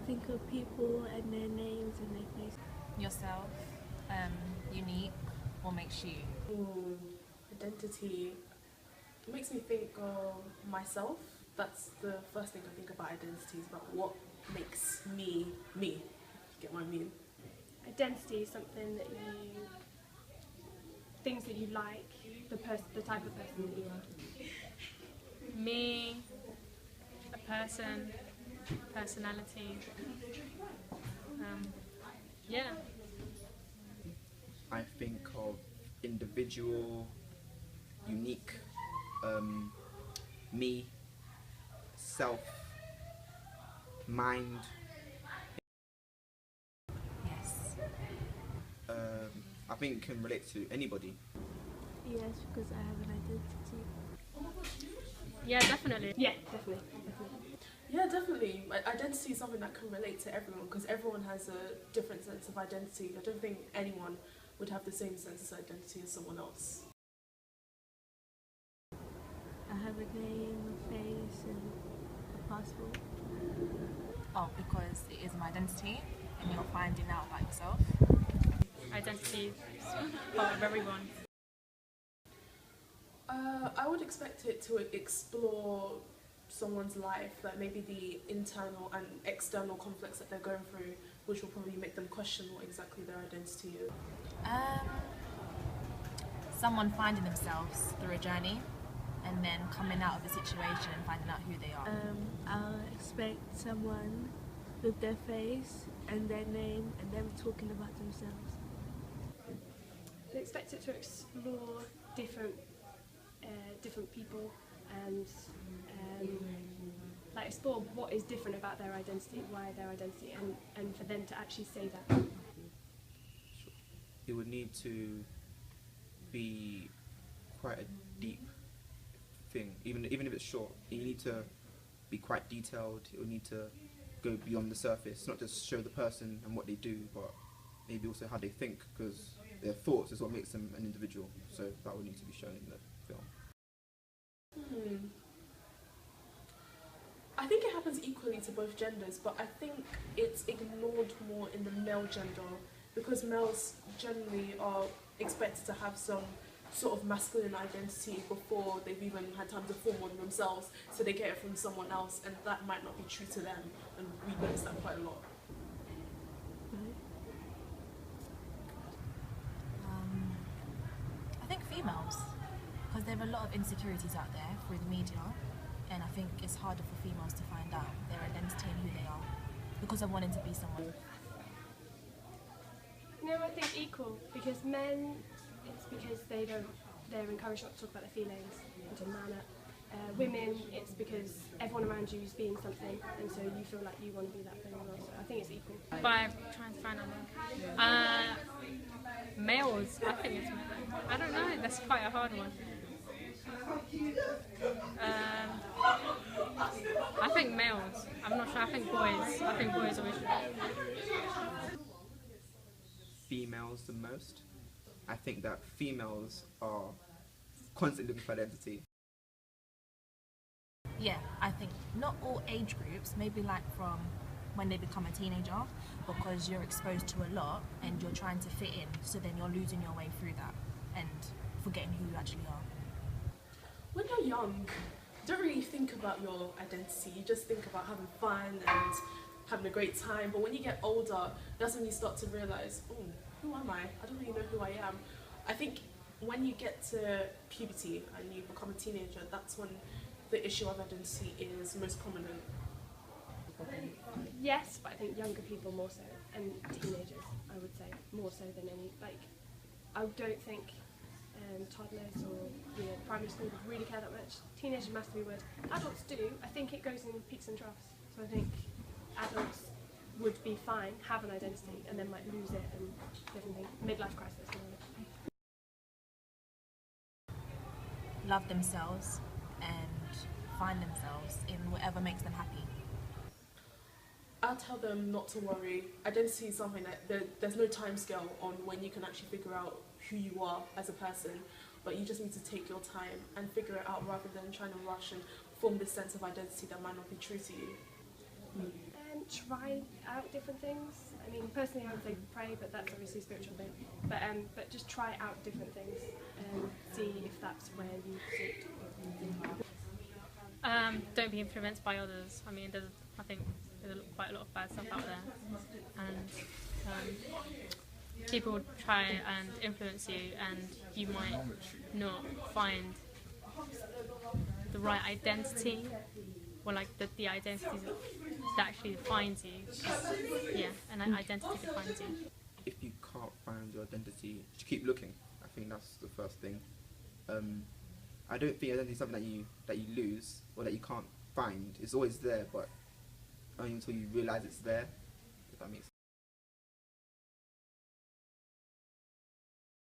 think of people and their names and their faces. Yourself, unique, what makes you? Identity. It makes me think of myself. That's the first thing I think about identity, is about what makes me, me. Get what I mean? Identity is something that things that you like, the type of person that you are. Me, a person, personality. Yeah. I think of individual, unique, me, self, mind. Yes. I think it can relate to anybody. Yes, because I have an identity. Yeah, definitely. Yeah, definitely. Yeah, definitely. Identity is something that can relate to everyone, because everyone has a different sense of identity. I don't think anyone would have the same sense of identity as someone else. I have a name, a face, and a passport. Oh, because it is my identity and you're finding out about yourself. Identity is part of everyone. I would expect it to explore someone's life, like maybe the internal and external conflicts that they're going through, which will probably make them question what exactly their identity is. Someone finding themselves through a journey and then coming out of a situation and finding out who they are. I'll expect someone with their face and their name and them talking about themselves. I expect it to explore different people and like explore what is different about their identity, why their identity, and for them to actually say that. It would need to be quite a deep thing, even if it's short. You need to be quite detailed. It would need to go beyond the surface, not just show the person and what they do, but maybe also how they think, because their thoughts is what makes them an individual. So that would need to be shown in the film. I think it happens equally to both genders, but I think it's ignored more in the male gender, because males generally are expected to have some sort of masculine identity before they've even had time to form one themselves, so they get it from someone else, and that might not be true to them, and we notice that quite a lot. I think females, because there are a lot of insecurities out there through the media, and I think it's harder for females to find out their identity and who they are because of wanting to be someone. No, I think equal, because men, it's because they're encouraged not to talk about their feelings and to man up. Women, it's because everyone around you is being something, and so you feel like you want to be that thing as well. So I think it's equal. By trying to find out males, I think it's I don't know, that's quite a hard one. I think males. I'm not sure. I think boys. I think boys always should. Females the most. I think that females are constantly looking for identity. Yeah, I think not all age groups, maybe like from when they become a teenager, because you're exposed to a lot and you're trying to fit in, so then you're losing your way through that and forgetting who you actually are. When you're young, you don't really think about your identity, you just think about having fun and having a great time, but when you get older, that's when you start to realise, oh, who am I? I don't really know who I am. I think when you get to puberty and you become a teenager, that's when the issue of identity is most prominent. Yes, but I think younger people more so, and teenagers, I would say, more so than any, like, I don't think toddlers or primary school would really care that much. Teenagers massively would. Adults do. I think it goes in peaks and troughs. So I think adults would be fine, have an identity, and then might lose it and different things. Midlife crisis. Love themselves and find themselves in whatever makes them happy. I'll tell them not to worry. Identity is something that there's no time scale on when you can actually figure out who you are as a person, but you just need to take your time and figure it out rather than trying to rush and form this sense of identity that might not be true to you. Try out different things. I mean, personally, I would say pray, but that's obviously a spiritual thing. But just try out different things and see if that's where you suit. Don't be influenced by others. I mean, I think there's quite a lot of bad stuff out there, and people try and influence you, and you might not find the right identity, or like the identity that actually defines you. Yeah, an identity defines you. If you can't find your identity, just keep looking. I think that's the first thing. I don't think identity is something that you lose or that you can't find. It's always there, but only until you realise it's there. If that makes sense.